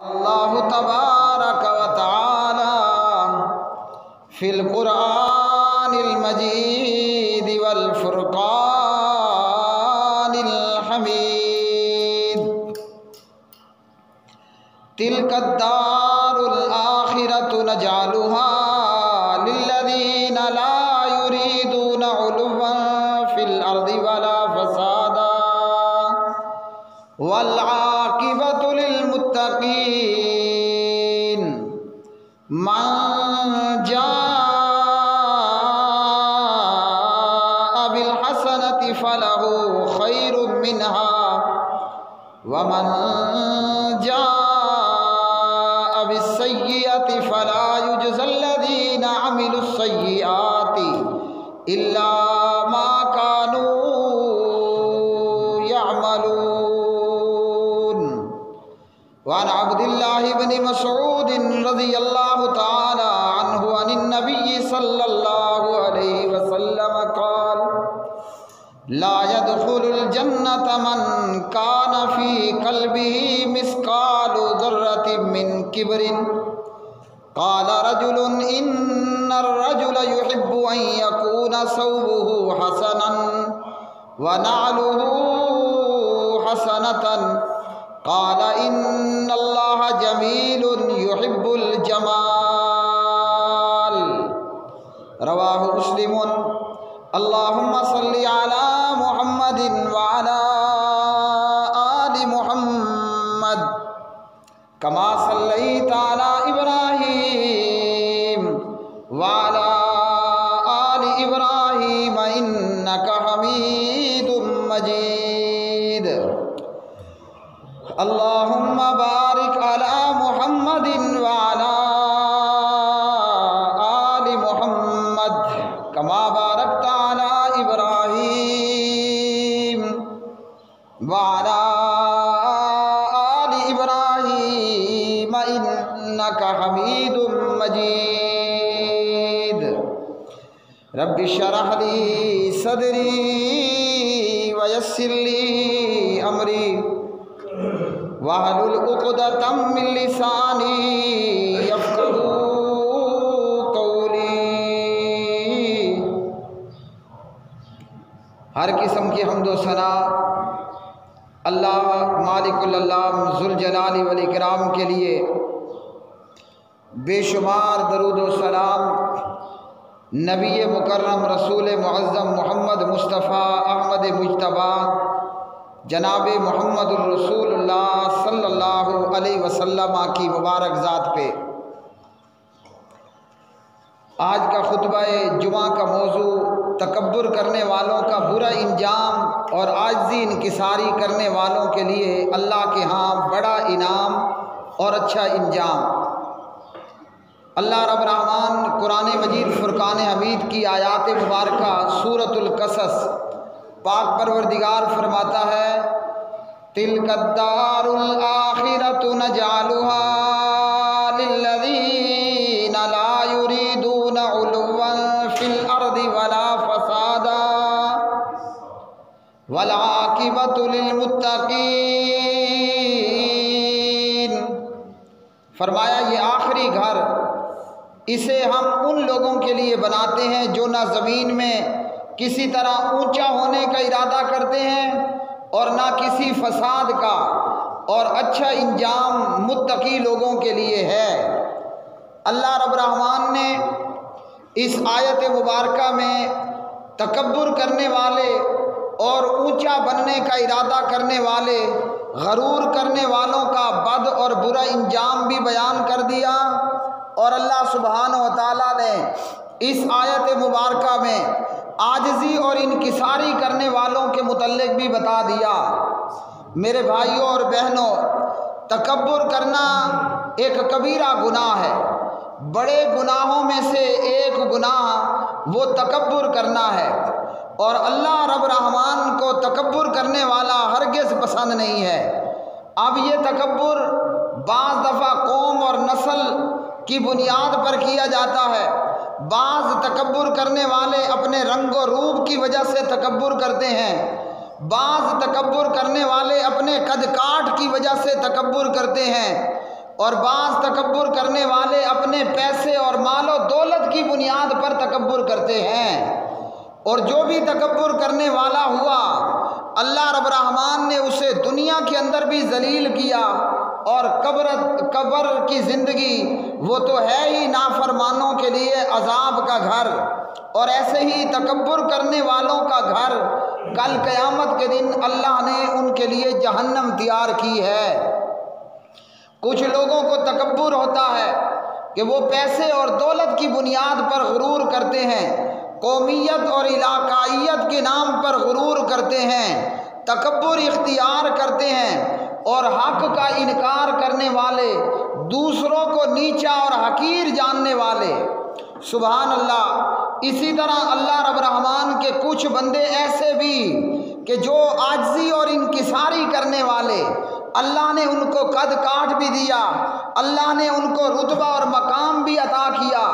اللہ تبارک و تعالی فی القرآن المجید والفرقان الحمید تلک الدار الآخرۃ نجعلها للذین لا یریدون علوا فی الارض ولا فسادا والعاقبۃ للمتقین من جاء بالحسنۃ فلہ خیر منہا ومن جاء بالسیئۃ فلا یجزی الذین عملوا السیئات الا ما كانوا يعملون وعن عبد الله بن مسعود رضی اللہ تعالی عنہ عن النبی صلی اللہ علیہ وسلم قال لا يدخل الجنة من كان في قلبه مثقال ذرة من كبر قال رجل إن الرجل يحب أن يكون ثوبه حسنا ونعله حسنة قال إن الله جميل يحب الجمال رواه مسلم اللهم صل على محمد وعلى آل محمد كما صليت على إبراهيم وعلى آل إبراهيم إنك حميد مجيد اللهم بارك على محمد وعلى آل محمد كما باركت على إبراهيم وعلى آل إبراهيم إنك حميد مجيد رب اشرح لي صدري ويسر لي أمري واحلل عقدۃ من لسانی یفقہوا قولی۔ ہر قسم کی حمد و ثنا اللہ مالک العلام ذوالجلال والاکرام کے لیے، بے شمار درود و سلام نبی مکرم رسول معظم محمد مصطفیٰ احمد مجتبیٰ جناب محمد الرسول اللہ صلی اللہ علیہ وسلم کی مبارک ذات پہ۔ آج کا خطبہ جمعہ کا موضوع تکبر کرنے والوں کا برا انجام اور عاجزی انکساری کرنے والوں کے لیے اللہ کے ہاں بڑا انعام اور اچھا انجام۔ اللہ رب الرحمن قرآن مجید فرقان حمید کی آیات مبارکہ سورۃ القصص پاک پروردگار فرماتا ہے تلک الدار الآخرۃ نجعلها للذین لا یریدون علوا فی الارض ولا فسادا والعاقبۃ للمتقین۔ فرمایا یہ آخری گھر اسے ہم ان لوگوں کے لیے بناتے ہیں جو نہ زمین میں کسی طرح اونچا ہونے کا ارادہ کرتے ہیں اور نہ کسی فساد کا، اور اچھا انجام متقی لوگوں کے لیے ہے۔ اللہ رب الرحمن نے اس آیت مبارکہ میں تکبر کرنے والے اور اونچا بننے کا ارادہ کرنے والے، غرور کرنے والوں کا بد اور برا انجام بھی بیان کر دیا، اور اللہ سبحانہ و تعالیٰ نے اس آیت مبارکہ میں عاجزی اور انکساری کرنے والوں کے متعلق بھی بتا دیا۔ میرے بھائیوں اور بہنوں، تکبر کرنا ایک کبیرہ گناہ ہے۔ بڑے گناہوں میں سے ایک گناہ وہ تکبر کرنا ہے، اور اللہ رب الرحمن کو تکبر کرنے والا ہرگز پسند نہیں ہے۔ اب یہ تکبر بعض دفعہ قوم اور نسل کی بنیاد پر کیا جاتا ہے۔ بعض تکبر کرنے والے اپنے رنگ و روپ کی وجہ سے تکبر کرتے ہیں، بعض تکبر کرنے والے اپنے قد کاٹ کی وجہ سے تکبر کرتے ہیں، اور بعض تکبر کرنے والے اپنے پیسے اور مال و دولت کی بنیاد پر تکبر کرتے ہیں، اور جو بھی تکبر کرنے والا ہوا اللہ رب الرحمن نے اسے دنیا کے اندر بھی ذلیل کیا، اور قبر کی زندگی وہ تو ہے ہی نافرمانوں کے لیے عذاب کا گھر، اور ایسے ہی تکبر کرنے والوں کا گھر کل قیامت کے دن اللہ نے ان کے لیے جہنم تیار کی ہے۔ کچھ لوگوں کو تکبر ہوتا ہے کہ وہ پیسے اور دولت کی بنیاد پر غرور کرتے ہیں، قومیت اور علاقائیت کے نام پر غرور کرتے ہیں، تکبر اختیار کرتے ہیں، اور حق کا انکار کرنے والے، دوسروں کو نیچا اور حقیر جاننے والے۔ سبحان اللہ۔ اسی طرح اللہ رب الرحمن کے کچھ بندے ایسے بھی کہ جو عاجزی اور انکساری کرنے والے، اللہ نے ان کو قد کاٹ بھی دیا، اللہ نے ان کو رتبہ اور مقام بھی عطا کیا،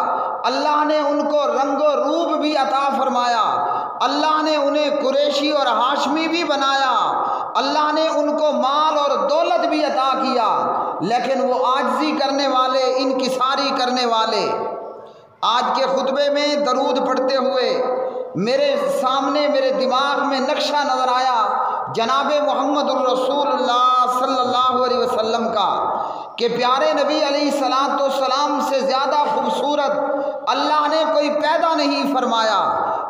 اللہ نے ان کو رنگ و روپ بھی عطا فرمایا، اللہ نے انہیں قریشی اور ہاشمی بھی بنایا، اللہ نے ان کو مال اور دولت بھی عطا کیا، لیکن وہ عاجزی کرنے والے، انکساری کرنے والے۔ آج کے خطبے میں درود پڑھتے ہوئے میرے سامنے، میرے دماغ میں نقشہ نظر آیا جناب محمد الرسول اللہ صلی اللہ علیہ وسلم کا، کہ پیارے نبی علیہ السلام سے زیادہ خوبصورت اللہ نے کوئی پیدا نہیں فرمایا۔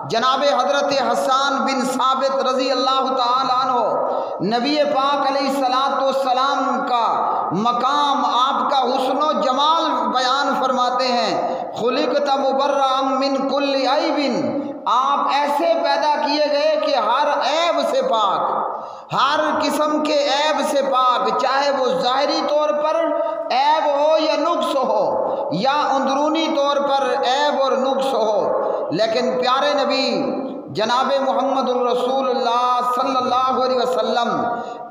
جناب حضرت حسان بن ثابت رضی اللہ تعالیٰ عنہ نبی پاک علیہ السلام کا مقام، آپ کا حسن و جمال بیان فرماتے ہیں، خلقت مبرأ من کل عیب، آپ ایسے پیدا کیے گئے کہ ہر عیب سے پاک، ہر قسم کے عیب سے پاک، چاہے وہ ظاہری طور پر عیب ہو یا نقص ہو، یا اندرونی طور پر عیب اور نقص ہو۔ لیکن پیارے نبی جناب محمد الرسول اللہ صلی اللہ علیہ وسلم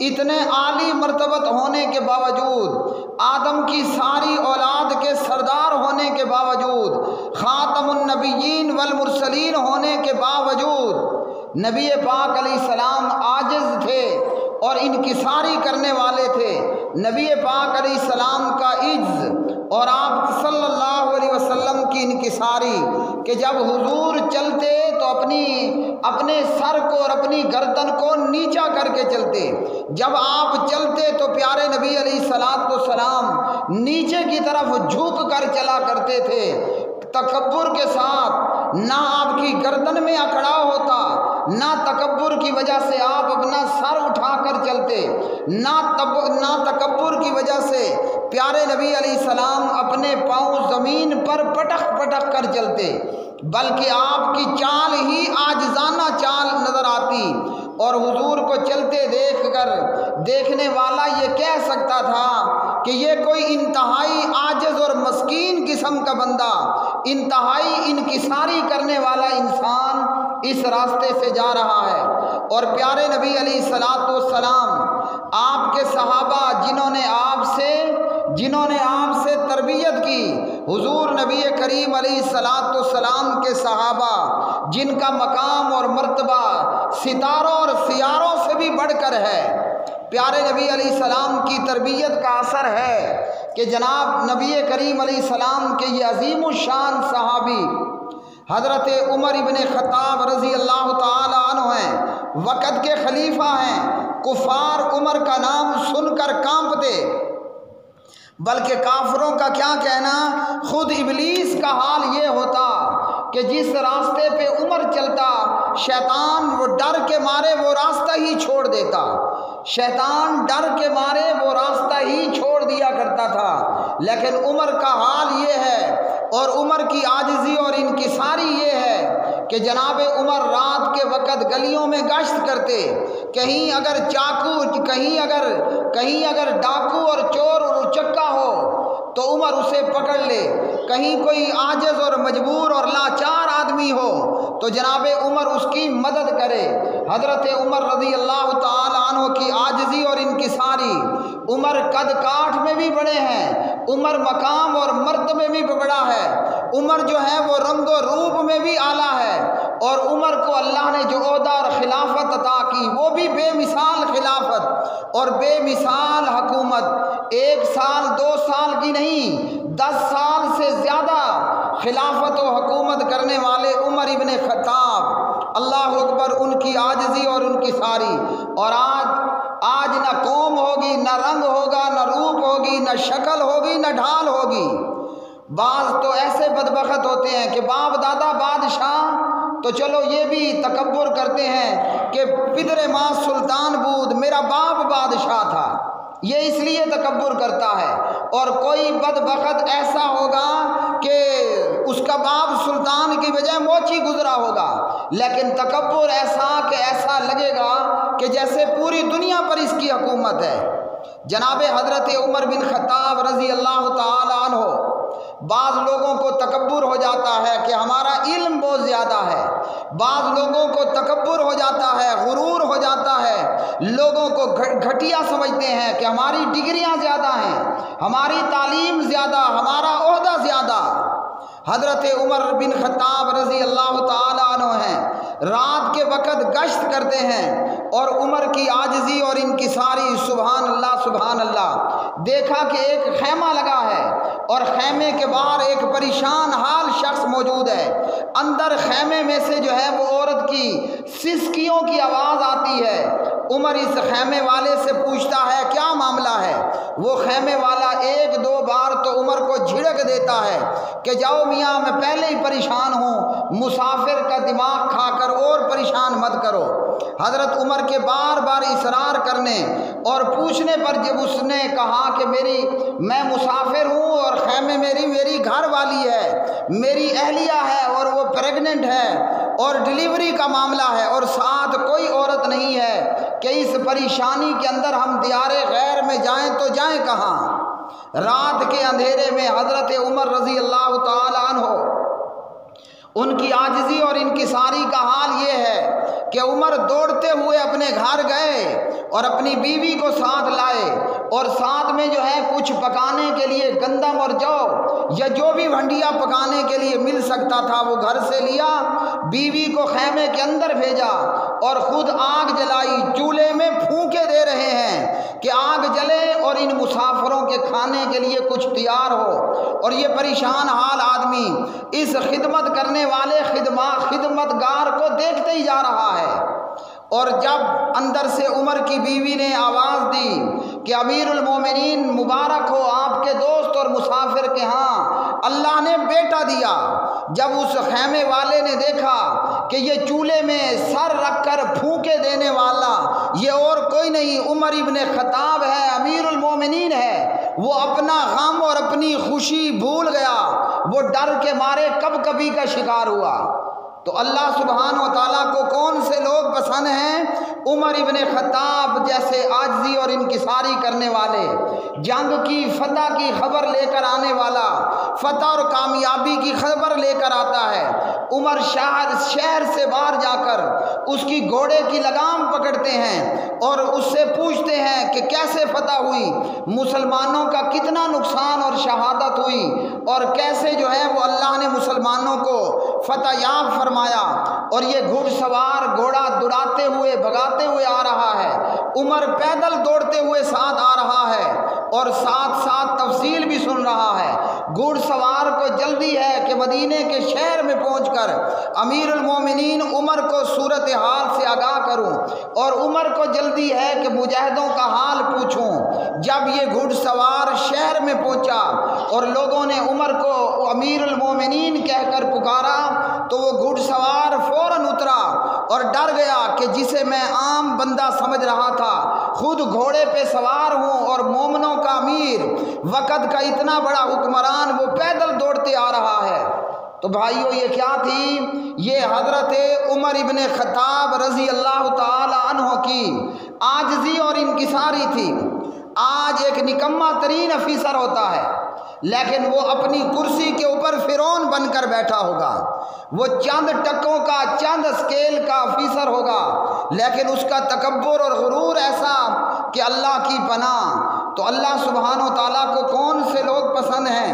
اتنے عالی مرتبت ہونے کے باوجود، آدم کی ساری اولاد کے سردار ہونے کے باوجود، خاتم النبیین والمرسلین ہونے کے باوجود، نبی پاک علیہ السلام عاجز تھے اور انکساری کرنے والے تھے۔ نبی پاک علیہ السلام کا عجز اور آپ صلی اللہ علیہ وسلم کی انکساری، کہ جب حضور چلتے تو اپنے سر کو اور اپنی گردن کو نیچا کر کے چلتے، جب آپ چلتے تو پیارے نبی علیہ السلام نیچے کی طرف جھک کر چلا کرتے تھے، تکبر کے ساتھ، نہ آپ کی گردن میں اکڑاؤ ہوتا، نہ تکبر کی وجہ سے آپ اپنا سر اٹھا کر چلتے، نہ تکبر کی وجہ سے پیارے نبی علیہ السلام اپنے پاؤں زمین پر پٹک پٹک کر چلتے، بلکہ آپ کی چال ہی عاجزانہ چال نظر آتی، اور حضور کو چلتے دیکھ کر دیکھنے والا یہ کہہ سکتا تھا کہ یہ کوئی انتہائی عاجز اور مسکین قسم کا بندہ، انتہائی انکساری کرنے والا انسان اس راستے سے جا رہا ہے۔ اور پیارے نبی علیہ السلام، آپ کے صحابہ جنہوں نے آپ سے تربیت کی، حضور نبی کریم علیہ السلام کے صحابہ جن کا مقام اور مرتبہ ستاروں اور سیاروں سے بھی بڑھ کر ہے، پیارے نبی علیہ السلام کی تربیت کا اثر ہے کہ جناب نبی کریم علیہ السلام کے یہ عظیم الشان صحابی حضرت عمر ابن خطاب رضی اللہ تعالی عنہ ہیں، وقت کے خلیفہ ہیں، کفار عمر کا نام سن کر کانپتے، بلکہ کافروں کا کیا کہنا، خود ابلیس کا حال یہ ہوتا کہ جس راستے پہ عمر چلتا، شیطان وہ ڈر کے مارے وہ راستہ ہی چھوڑ دیتا، شیطان ڈر کے مارے وہ راستہ ہی چھوڑ دیا کرتا تھا۔ لیکن عمر کا حال یہ ہے، اور عمر کی عاجزی اور انکساری یہ ہے کہ جناب عمر رات کے وقت گلیوں میں گشت کرتے، کہیں اگر چاقو، کہیں اگر ڈاکو اور چور اور اچکا ہو تو عمر اسے پکڑ لے، کہیں کوئی عاجز اور مجبور اور لاچار آدمی ہو تو جناب عمر اس کی مدد کرے۔ حضرت عمر رضی اللہ تعالی عنہ کی عاجزی اور انکساری، عمر قد کاٹ میں بھی بڑے ہیں، عمر مقام اور مرتبے میں بھی بڑا ہے، عمر جو ہے وہ رنگ و روپ میں بھی اعلیٰ ہے، اور عمر کو اللہ نے جو عہدہ اور خلافت عطا کی وہ بھی بے مثال خلافت اور بے مثال حکومت۔ 1 سال 2 سال خلافت و حکومت کرنے والے عمر ابن خطاب، اللہ اکبر، ان کی عاجزی اور ان کی ساری، اور آج نہ قوم ہوگی، نہ رنگ ہوگا، نہ روپ ہوگی، نہ شکل ہوگی، نہ ڈھال ہوگی۔ بعض تو ایسے بدبخت ہوتے ہیں کہ باپ دادا بادشاہ، تو چلو یہ بھی تکبر کرتے ہیں کہ پدر ماں سلطان بود، میرا باپ بادشاہ تھا، یہ اس لیے تکبر کرتا ہے۔ اور کوئی بدبخت ایسا ہوگا کہ اس کا باپ سلطان کی بجائے موچی گزرا ہوگا، لیکن تکبر ایسا کہ ایسا لگے گا کہ جیسے پوری دنیا پر اس کی حکومت ہے۔ جناب حضرت عمر بن خطاب رضی اللہ تعالی عنہ، بعض لوگوں کو تکبر ہو جاتا ہے کہ ہمارا علم بہت زیادہ ہے، بعض لوگوں کو تکبر ہو جاتا ہے، غرور ہو جاتا ہے، لوگوں کو گھٹیا سمجھتے ہیں کہ ہماری ڈگریاں زیادہ ہیں، ہماری تعلیم زیادہ، ہمارا عہدہ زیادہ۔ حضرت عمر بن خطاب رضی اللہ تعالی عنہ ہیں، رات کے وقت گشت کرتے ہیں، اور عمر کی عاجزی اور انکساری، سبحان اللہ سبحان اللہ، دیکھا کہ ایک خیمہ لگا ہے اور خیمے کے باہر ایک پریشان حال شخص موجود ہے۔ اندر خیمے میں سے جو ہے وہ عورت کی سسکیوں کی آواز آتی ہے۔ عمر اس خیمے والے سے پوچھتا ہے کیا معاملہ ہے؟ وہ خیمے والا ایک دو بار تو عمر کو جھڑک دیتا ہے کہ جاؤ میاں، میں پہلے ہی پریشان ہوں، مسافر کا دماغ کھا کر اور پریشان مت کرو۔ حضرت عمر کے بار بار اصرار کرنے اور پوچھنے پر جب اس نے کہا کہ میں مسافر ہوں اور خیمے میری گھر والی ہے، میری اہلیہ ہے اور وہ پریگننٹ ہے اور ڈیلیوری کا معاملہ ہے اور ساتھ کوئی عورت نہیں ہے، کہ اس پریشانی کے اندر ہم دیار غیر میں جائیں تو جائیں کہاں؟ رات کے اندھیرے میں حضرت عمر رضی اللہ تعالی عنہ، ان کی عاجزی اور انکساری کا حال یہ ہے کہ عمر دوڑتے ہوئے اپنے گھر گئے اور اپنی بیوی کو ساتھ لائے، اور ساتھ میں جو ہے کچھ پکانے کے لیے گندم اور جو یا جو بھی ہنڈیا پکانے کے لیے مل سکتا تھا وہ گھر سے لیا، بیوی کو خیمے کے اندر بھیجا اور خود آگ جلائی، چولہے میں پھونکے دے رہے ہیں کہ آگ جلے اور ان مسافروں کے کھانے کے لیے کچھ تیار ہو۔ اور یہ پریشان حال آدمی اس خدمت کرنے والے خدمتگار کو دیکھتے ہی جا رہا ہے، اور جب اندر سے عمر کی بیوی نے آواز دی کہ امیر المومنین مبارک ہو، آپ کے دوست اور مسافر کے ہاں اللہ نے بیٹا دیا، جب اس خیمے والے نے دیکھا کہ یہ چولہے میں سر رکھ کر پھونکے دینے والا یہ اور کوئی نہیں عمر ابن خطاب ہے، امیر المومنین ہے، وہ اپنا غم اور اپنی خوشی بھول گیا، وہ ڈر کے مارے کب کبھی کا شکار ہوا۔ تو اللہ سبحانہ و تعالیٰ کو کون سے لوگ پسند ہیں؟ عمر ابن خطاب جیسے عاجزی اور انکساری کرنے والے، جنگ کی فتح کی خبر لے کر آنے والا، فتح اور کامیابی کی خبر لے کر آتا ہے۔ عمر شہر سے باہر جا کر اس کی گھوڑے کی لگام پکڑتے ہیں اور اس سے پوچھتے ہیں کہ کیسے فتح ہوئی، مسلمانوں کا کتنا نقصان اور شہادت ہوئی، اور کیسے جو ہے وہ اللہ نے مسلمانوں کو فتح یاب فرمایا۔ اور یہ گھڑ سوار گھوڑا دوڑاتے ہوئے بھگاتے ہوئے آ رہا ہے، عمر پیدل دوڑتے ہوئے ساتھ آ رہا ہے اور ساتھ ساتھ تفصیل بھی سن رہا ہے۔ گھڑ سوار کو جلدی ہے کہ مدینے کے شہر میں پہنچ کر امیر المومنین عمر کو صورتحال سے آگاہ کروں، اور عمر کو جلدی ہے کہ مجاہدوں کا حال پوچھوں۔ جب یہ گھڑ سوار شہر میں پہنچا اور لوگوں نے عمر کو امیر المومنین کہہ کر پکارا تو وہ گھڑ سوار فوراً اترا اور ڈر گیا کہ جسے میں عام بندہ سمجھ رہا تھا، خود گھوڑے پہ سوار ہوں اور مومنوں کا امیر، وقت کا اتنا بڑا حکمران، وہ پیدل دوڑتے آ رہا ہے۔ تو بھائیو یہ کیا تھی؟ یہ حضرت عمر ابن خطاب رضی اللہ تعالی عنہ کی عاجزی اور انکساری تھی۔ آج ایک نکمہ ترین افیسر ہوتا ہے لیکن وہ اپنی کرسی کے اوپر فرعون بن کر بیٹھا ہوگا، وہ چند ٹکوں کا چند اسکیل کا افیسر ہوگا لیکن اس کا تکبر اور غرور ایسا کہ اللہ کی پناہ۔ تو اللہ سبحانہ و تعالیٰ کو کون سے لوگ پسند ہیں؟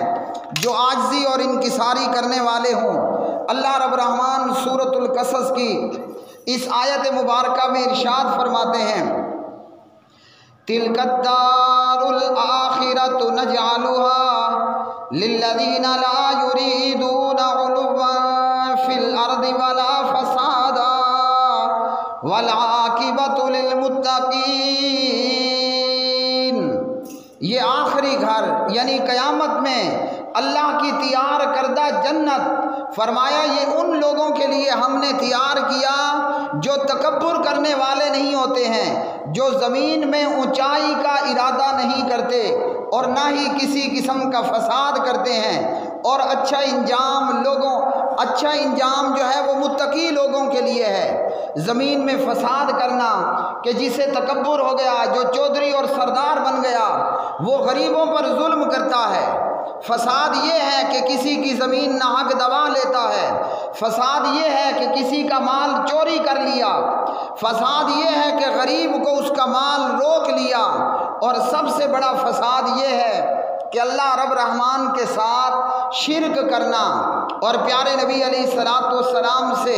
جو عاجزی اور انکساری کرنے والے ہوں۔ اللہ رب الرحمن سورۃ القصص کی اس آیت مبارکہ میں ارشاد فرماتے ہیں، تِلْكَ الدَّارُ الْآخِرَةُ نَجْعَلُهَا للذین لا یریدون علوا فی الارض ولا فسادا والعاقبۃ للمتقین۔ یہ آخری گھر یعنی قیامت میں اللہ کی تیار کردہ جنت، فرمایا یہ ان لوگوں کے لیے ہم نے تیار کیا جو تکبر کرنے والے نہیں ہوتے ہیں، جو زمین میں اونچائی کا ارادہ نہیں کرتے اور نہ ہی کسی قسم کا فساد کرتے ہیں، اور اچھا انجام جو ہے وہ متقی لوگوں کے لیے ہے۔ زمین میں فساد کرنا کہ جسے تکبر ہو گیا، جو چودھری اور سردار بن گیا، وہ غریبوں پر ظلم کرتا ہے۔ فساد یہ ہے کہ کسی کی زمین ناحق دبا لیتا ہے۔ فساد یہ ہے کہ کسی کا مال چوری کر لیا۔ فساد یہ ہے کہ غریب کو اس کا مال روک لیا، اور سب سے بڑا فساد یہ ہے کہ اللہ رب رحمان کے ساتھ شرک کرنا۔ اور پیارے نبی علیہ السلام سے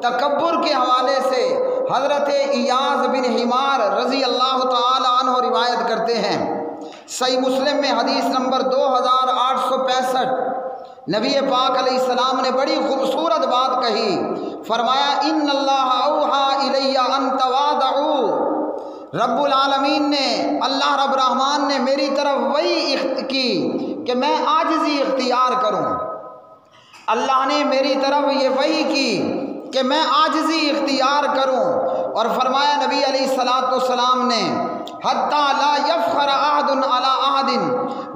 تکبر کے حوالے سے حضرت ایاز بن حمار رضی اللہ تعالی عنہ روایت کرتے ہیں، صحیح مسلم میں حدیث نمبر 2865، نبی پاک علیہ السلام نے بڑی خوبصورت بات کہی، فرمایا ان اللہ اوحی الی ان تواضعوا، رب العالمین نے، اللہ رب رحمان نے میری طرف وحی کی کہ میں عاجزی اختیار کروں۔ اللہ نے میری طرف یہ وحی کی کہ میں عاجزی اختیار کروں، اور فرمایا نبی علیہ السلام نے حتی لا یفخر احد علی احد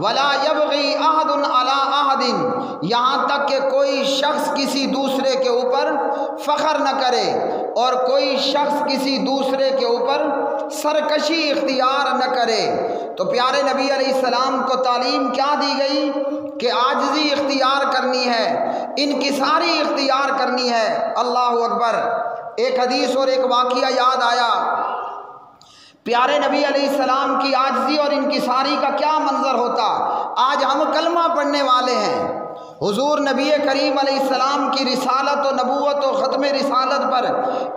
ولا یبغی احد علی احد، یہاں تک کہ کوئی شخص کسی دوسرے کے اوپر فخر نہ کرے اور کوئی شخص کسی دوسرے کے اوپر سرکشی اختیار نہ کرے۔ تو پیارے نبی علیہ السلام کو تعلیم کیا دی گئی کہ عاجزی اختیار کرنی ہے، انکساری اختیار کرنی ہے۔ اللہ اکبر۔ ایک حدیث اور ایک واقعہ یاد آیا، پیارے نبی علیہ السلام کی عاجزی اور انکساری کا کیا منظر ہوتا۔ آج ہم کلمہ پڑھنے والے ہیں، حضور نبی کریم علیہ السلام کی رسالت و نبوت و ختم رسالت پر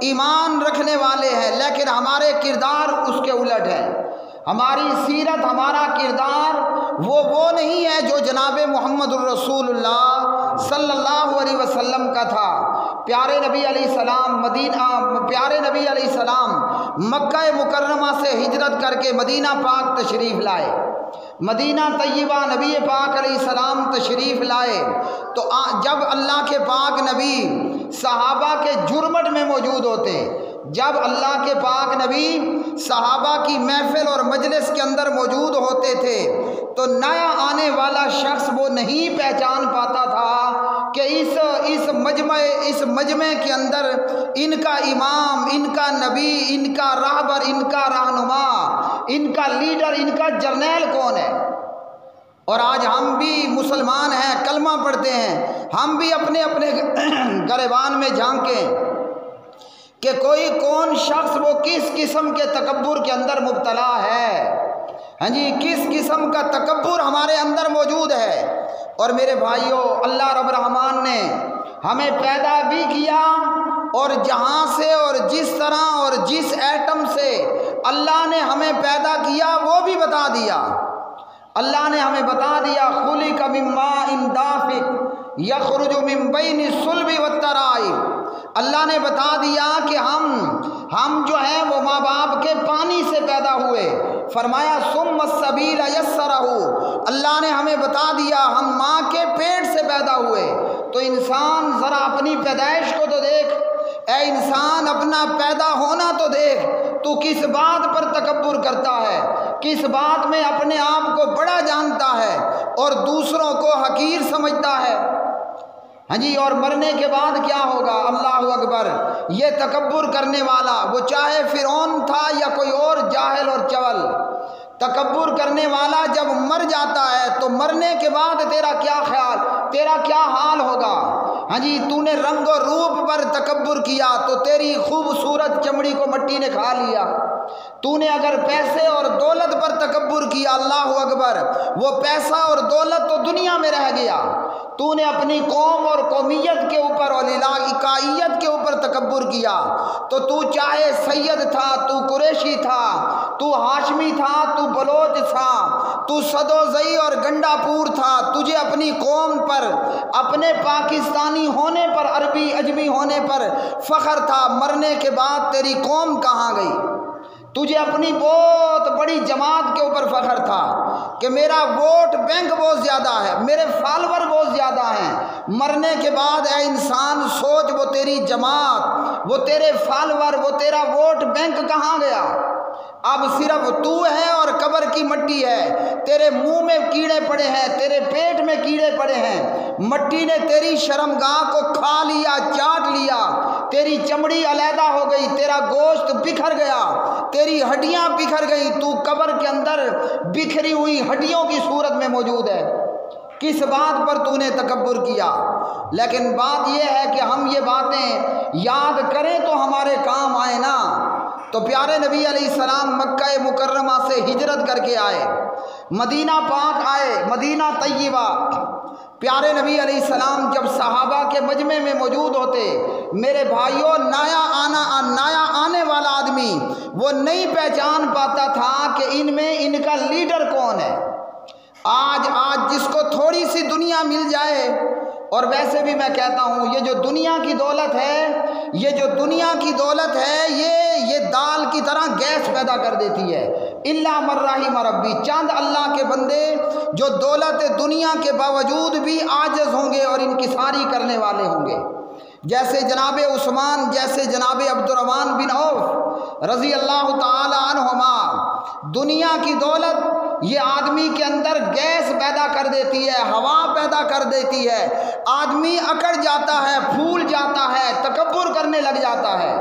ایمان رکھنے والے ہیں، لیکن ہمارے کردار اس کے الٹ ہے۔ ہماری سیرت، ہمارا کردار وہ نہیں ہے جو جناب محمد الرسول اللہ صلی اللہ علیہ وسلم کا تھا۔ پیارے نبی علیہ السلام مکہ مکرمہ سے ہجرت کر کے مدینہ پاک تشریف لائے، مدینہ طیبہ نبی پاک علیہ السلام تشریف لائے، تو جب اللہ کے پاک نبی صحابہ کے جرمٹ میں موجود ہوتے، جب اللہ کے پاک نبی صحابہ کی محفل اور مجلس کے اندر موجود ہوتے تھے، تو نیا آنے والا شخص وہ نہیں پہچان پاتا تھا کہ اس مجمع کے اندر ان کا امام، ان کا نبی، ان کا راہبر، ان کا رہنما، ان کا لیڈر، ان کا جرنیل کون ہے۔ اور آج ہم بھی مسلمان ہیں، کلمہ پڑھتے ہیں، ہم بھی اپنے گریبان میں جھانکیں کہ کون شخص وہ کس قسم کے تکبر کے اندر مبتلا ہے، ہاں جی، کس قسم کا تکبر ہمارے اندر موجود ہے۔ اور میرے بھائیوں، اللہ رب رحمان نے ہمیں پیدا بھی کیا، اور جہاں سے اور جس طرح اور جس ایٹم سے اللہ نے ہمیں پیدا کیا وہ بھی بتا دیا۔ اللہ نے ہمیں بتا دیا خلق من ماء دافق یخرج من بین الصلب والترائب، اللہ نے بتا دیا کہ ہم جو ہیں وہ ماں باپ کے پانی سے پیدا ہوئے، فرمایا ثم السبیل یسرہ، اللہ نے ہمیں بتا دیا ہم ماں کے پیٹ سے پیدا ہوئے۔ تو انسان ذرا اپنی پیدائش کو تو دیکھ، اے انسان اپنا پیدا ہونا تو دیکھ، تو کس بات پر تکبر کرتا ہے، کس بات میں اپنے آپ کو بڑا جانتا ہے اور دوسروں کو حقیر سمجھتا ہے، ہاں جی۔ اور مرنے کے بعد کیا ہوگا؟ اللہ اکبر۔ یہ تکبر کرنے والا، وہ چاہے فرعون تھا یا کوئی اور جاہل اور چول، تکبر کرنے والا جب مر جاتا ہے تو مرنے کے بعد تیرا کیا خیال، تیرا کیا حال ہوگا؟ ہاں جی، تو نے رنگ و روپ پر تکبر کیا تو تیری خوبصورت چمڑی کو مٹی نے کھا لیا۔ تو نے اگر پیسے اور دولت پر تکبر کیا، اللہ اکبر، وہ پیسہ اور دولت تو دنیا میں رہ گیا۔ تو نے اپنی قوم اور قومیت کے اوپر اور علاقائیت کے اوپر تکبر کیا، تو چاہے سید تھا، تو قریشی تھا، تو ہاشمی تھا، تو بلوچ تھا، تو سدوزئی اور گنڈا پور تھا، تجھے اپنی قوم پر، اپنے پاکستانی ہونے پر، عربی عجمی ہونے پر فخر تھا، مرنے کے بعد تیری قوم کہاں گئی؟ تجھے اپنی بہت بڑی جماعت کے اوپر فخر تھا کہ میرا ووٹ بینک بہت زیادہ ہے، میرے فالوور بہت زیادہ ہیں، مرنے کے بعد اے انسان سوچ، وہ تیری جماعت، وہ تیرے فالوور، وہ تیرا ووٹ بینک کہاں گیا؟ اب صرف تو ہے اور قبر کی مٹی ہے، تیرے منہ میں کیڑے پڑے ہیں، تیرے پیٹ میں کیڑے پڑے ہیں، مٹی نے تیری شرمگاہ کو کھا لیا، چاٹ لیا، تیری چمڑی علیحدہ ہو گئی، تیرا گوشت بکھر گیا، تیری ہڈیاں بکھر گئی، تو قبر کے اندر بکھری ہوئی ہڈیوں کی صورت میں موجود ہے۔ کس بات پر تو نے تکبر کیا؟ لیکن بات یہ ہے کہ ہم یہ باتیں یاد کریں تو ہمارے کام آئے نا۔ تو پیارے نبی علیہ السلام مکہ مکرمہ سے ہجرت کر کے آئے، مدینہ پاک آئے، مدینہ طیبہ۔ پیارے نبی علیہ السلام جب صحابہ کے مجمع میں موجود ہوتے، میرے بھائیوں، نیا آنے والا آدمی وہ نہیں پہچان پاتا تھا کہ ان میں ان کا لیڈر کون ہے۔ آج جس کو تھوڑی سی دنیا مل جائے، اور ویسے بھی میں کہتا ہوں یہ جو دنیا کی دولت ہے یہ دال کی طرح گیس پیدا کر دیتی ہے، الا من رحم ربی، چند اللہ کے بندے جو دولت دنیا کے باوجود بھی عاجز ہوں گے اور انکساری کرنے والے ہوں گے، جیسے جناب عثمان، جیسے جناب عبد الرحمن بن عوف رضی اللہ تعالی عنہما۔ دنیا کی دولت یہ آدمی کے اندر گیس پیدا کر دیتی ہے، ہوا پیدا کر دیتی ہے، آدمی اکڑ جاتا ہے، پھول جاتا ہے، تکبر کرنے لگ جاتا ہے۔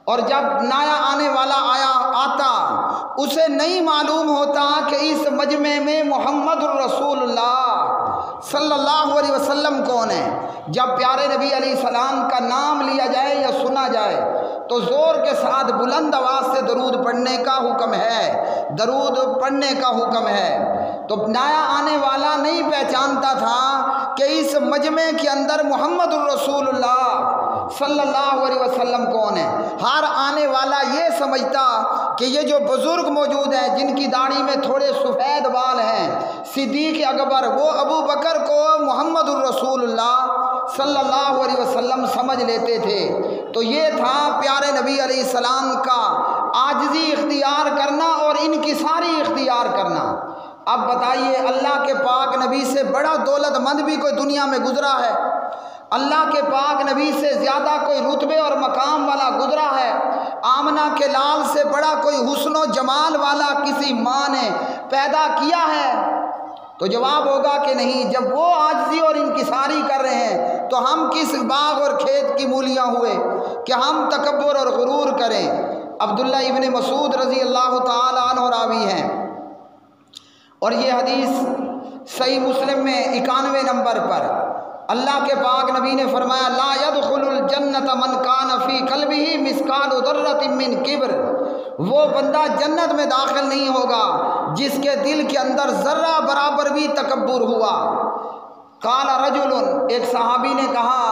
اور جب نیا آنے والا آتا، اسے نہیں معلوم ہوتا کہ اس مجمع میں محمد الرسول اللہ صلی اللہ علیہ وسلم کون ہے۔ جب پیارے نبی علیہ السلام کا نام لیا جائے یا سنا جائے تو زور کے ساتھ بلند آواز سے درود پڑھنے کا حکم ہے، درود پڑھنے کا حکم ہے۔ تو نیا آنے والا نہیں پہچانتا تھا کہ اس مجمع کے اندر محمد الرسول اللہ صلی اللہ علیہ وسلم کون ہے۔ ہر آنے والا یہ سمجھتا کہ یہ جو بزرگ موجود ہیں جن کی داڑھی میں تھوڑے سفید بال ہیں، صدیق اکبر، وہ ابو بکر کو محمد الرسول اللہ صلی اللہ علیہ وسلم سمجھ لیتے تھے۔ تو یہ تھا پیارے نبی علیہ السلام کا عاجزی اختیار کرنا اور انکساری اختیار کرنا۔ اب بتائیے، اللہ کے پاک نبی سے بڑا دولت مند بھی کوئی دنیا میں گزرا ہے؟ اللہ کے پاک نبی سے زیادہ کوئی رتبے اور مقام والا گزرا ہے؟ آمنہ کے لال سے بڑا کوئی حسن و جمال والا کسی ماں نے پیدا کیا ہے؟ تو جواب ہوگا کہ نہیں۔ جب وہ عاجزی اور انکساری کر رہے ہیں تو ہم کس باغ اور کھیت کی مولیاں ہوئے کہ ہم تکبر اور غرور کریں۔ عبداللہ ابن مسعود رضی اللہ تعالی عنہ راوی ہیں، اور یہ حدیث صحیح مسلم میں 91 نمبر پر اللہ کے پاک نبی نے فرمایا، لا يدخل الجنت من کان فی قلبہ مثقال ذرۃ من کبر، وہ بندہ جنت میں داخل نہیں ہوگا جس کے دل کے اندر ذرہ برابر بھی تکبر ہوا۔ قال رجل، ایک صحابی نے کہا،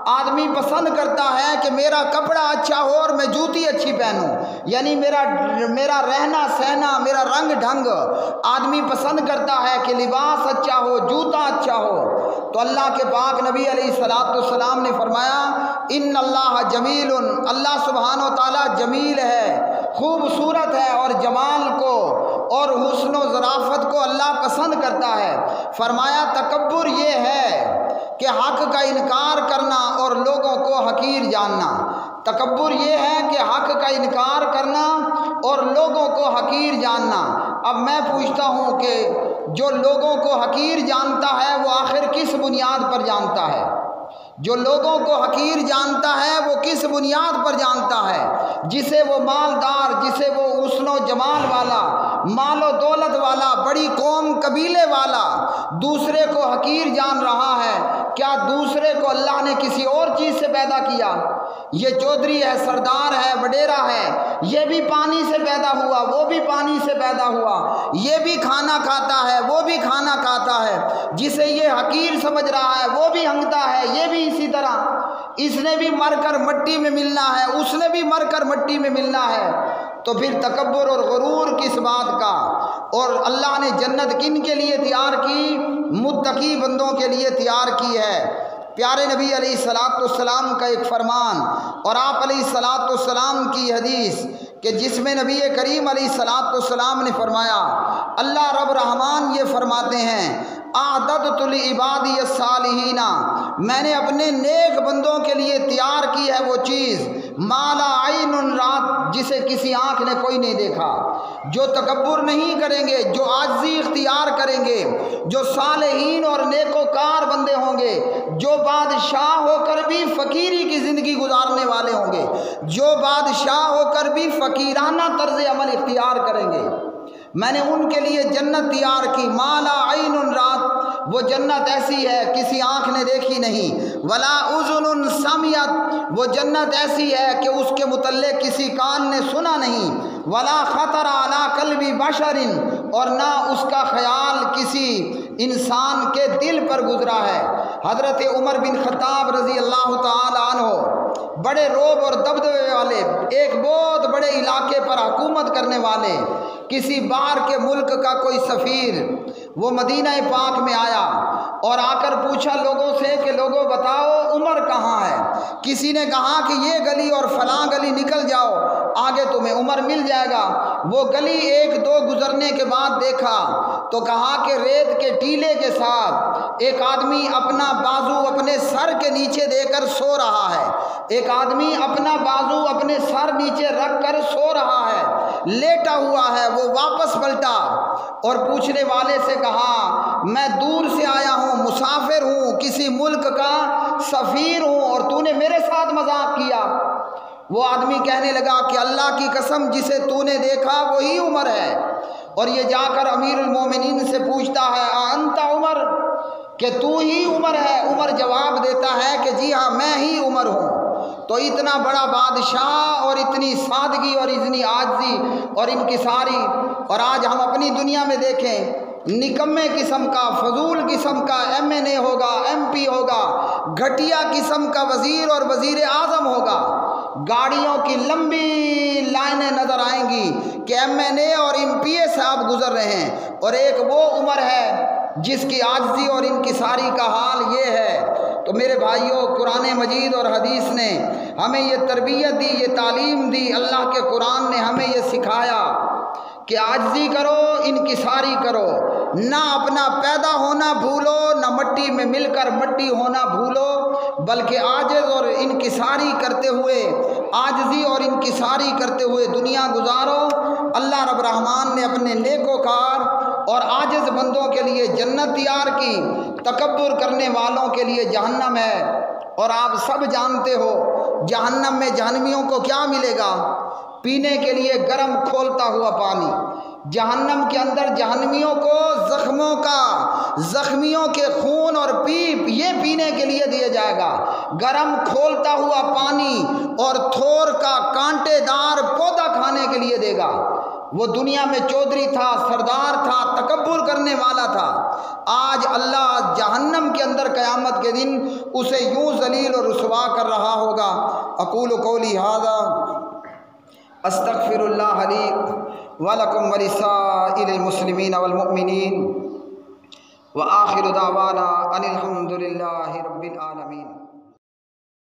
آدمی پسند کرتا ہے کہ میرا کپڑا اچھا ہو اور میں جوتی اچھی پہنوں، یعنی میرا رہنا سہنا، میرا رنگ ڈھنگ، آدمی پسند کرتا ہے کہ لباس اچھا ہو، جوتا اچھا ہو۔ تو اللہ کے پاک نبی علیہ السلام نے فرمایا، ان اللہ جمیل، اللہ سبحانہ و تعالیٰ جمیل ہے، خوبصورت ہے، اور جمال کو اور حسن و ظرافت کو اللہ پسند کرتا ہے۔ فرمایا تکبر یہ ہے کہ حق کا انکار کرنا اور لوگوں کو حقیر جاننا۔ تکبر یہ ہے کہ حق کا انکار کرنا اور لوگوں کو حقیر جاننا۔ اب میں پوچھتا ہوں کہ جو لوگوں کو حقیر جانتا ہے وہ آخر کس بنیاد پر جانتا ہے؟ جو لوگوں کو حقیر جانتا ہے وہ کس بنیاد پر جانتا ہے؟ جسے وہ مالدار، جسے وہ حسن و جمال والا، مال و دولت والا، بڑی قوم قبیلے والا دوسرے کو حقیر جان رہا ہے، کیا دوسرے کو اللہ نے کسی اور چیز سے پیدا کیا؟ یہ چودھری ہے، سردار ہے، وڈیرا ہے، یہ بھی پانی سے پیدا ہوا، وہ بھی پانی سے پیدا ہوا، یہ بھی کھانا کھاتا ہے، وہ بھی کھانا کھاتا ہے، جسے یہ حقیر سمجھ رہا ہے وہ بھی ہنگتا ہے، یہ بھی اسی طرح، اس نے بھی مر کر مٹی میں ملنا ہے، اس نے بھی مر کر مٹی میں ملنا ہے۔ تو پھر تکبر اور غرور کس بات کا؟ اور اللہ نے جنت کن کے لیے تیار کی؟ متقی بندوں کے لیے تیار کی ہے۔ پیارے نبی علیہ الصلوۃ والسلام کا ایک فرمان اور آپ علیہ الصلوۃ والسلام کی حدیث کہ جس میں نبی کریم علیہ الصلوۃ والسلام نے فرمایا، اللہ رب رحمان یہ فرماتے ہیں، اعددت لعبادی الصالحین، میں نے اپنے نیک بندوں کے لیے تیار کی ہے وہ چیز ما لا عین رات، جسے کسی آنکھ نے کوئی نہیں دیکھا۔ جو تکبر نہیں کریں گے، جو عاجزی اختیار کریں گے، جو صالحین اور نیکوکار بندے ہوں گے، جو بادشاہ ہو کر بھی فقیری کی زندگی گزارنے والے ہوں گے، جو بادشاہ ہو کر بھی فقیرانہ طرز عمل اختیار کریں گے، میں نے ان کے لیے جنت تیار کی ما لا عین رات، وہ جنت ایسی ہے کسی آنکھ نے دیکھی نہیں، ولا اذن سمعت، وہ جنت ایسی ہے کہ اس کے متعلق کسی کان نے سنا نہیں، ولا خطر علی قلب بشر، اور نہ اس کا خیال کسی انسان کے دل پر گزرا ہے۔ حضرت عمر بن خطاب رضی اللہ تعالی عنہ، بڑے روب اور دبدبے والے، ایک بہت بڑے علاقے پر حکومت کرنے والے، کسی باہر کے ملک کا کوئی سفیر، وہ مدینہ پاک میں آیا اور آ کر پوچھا لوگوں سے کہ لوگوں بتاؤ عمر کہاں ہے؟ کسی نے کہا کہ یہ گلی اور فلاں گلی نکل جاؤ، آگے تمہیں عمر مل جائے گا۔ وہ گلی ایک دو گزرنے کے بعد دیکھا تو کہا کہ ریت کے ٹیلے کے ساتھ ایک آدمی اپنا بازو اپنے سر کے نیچے دے کر سو رہا ہے، ایک آدمی اپنا بازو اپنے سر نیچے رکھ کر سو رہا ہے، لیٹا ہوا ہے۔ وہ واپس پلٹا اور پوچھنے والے سے کہا، میں دور سے آیا ہوں، مسافر ہوں، کسی ملک کا سفیر ہوں، اور تو نے میرے ساتھ مذاق کیا؟ وہ آدمی کہنے لگا کہ اللہ کی قسم جسے تو نے دیکھا وہی عمر ہے۔ اور یہ جا کر امیر المومنین سے پوچھتا ہے، انت عمر، کہ تو ہی عمر ہے؟ عمر جواب دیتا ہے کہ جی ہاں میں ہی عمر ہوں۔ تو اتنا بڑا بادشاہ اور اتنی سادگی اور اتنی عاجزی اور انکساری، اور آج ہم اپنی دنیا میں دیکھیں نکمے قسم کا، فضول قسم کا ایم این اے ہوگا، ایم پی ہوگا، گھٹیا قسم کا وزیر اور وزیر اعظم ہوگا، گاڑیوں کی لمبی لائنیں نظر آئیں گی کہ ایم این اے اور ایم پی اے صاحب گزر رہے ہیں، اور ایک وہ عمر ہے جس کی عاجزی اور انکساری کا حال یہ ہے۔ تو میرے بھائیوں، قرآن مجید اور حدیث نے ہمیں یہ تربیت دی، یہ تعلیم دی، اللہ کے قرآن نے ہمیں یہ سکھایا کہ عاجزی کرو، انکساری کرو، نہ اپنا پیدا ہونا بھولو، نہ مٹی میں مل کر مٹی ہونا بھولو، بلکہ عاجز اور انکساری کرتے ہوئے، عاجزی اور انکساری کرتے ہوئے دنیا گزارو۔ اللہ رب رحمان نے اپنے نیکوکار اور عاجز بندوں کے لیے جنت تیار کی، تکبر کرنے والوں کے لیے جہنم ہے۔ اور آپ سب جانتے ہو جہنم میں جہنمیوں کو کیا ملے گا؟ پینے کے لیے گرم کھولتا ہوا پانی۔ جہنم کے اندر جہنمیوں کو زخمیوں کے خون اور پیپ یہ پینے کے لیے دیا جائے گا، گرم کھولتا ہوا پانی اور تھور کا کانٹے دار پودا کھانے کے لیے دے گا۔ وہ دنیا میں چودھری تھا، سردار تھا، تکبر کرنے والا تھا، آج اللہ جہنم کے اندر قیامت کے دن اسے یوں ذلیل اور رسوا کر رہا ہوگا۔ اقول قولی ھذا استغفر اللہ لی ولکم ولسائر المسلمین والمؤمنین وآخر دعوانا ان الحمد للہ رب العالمین۔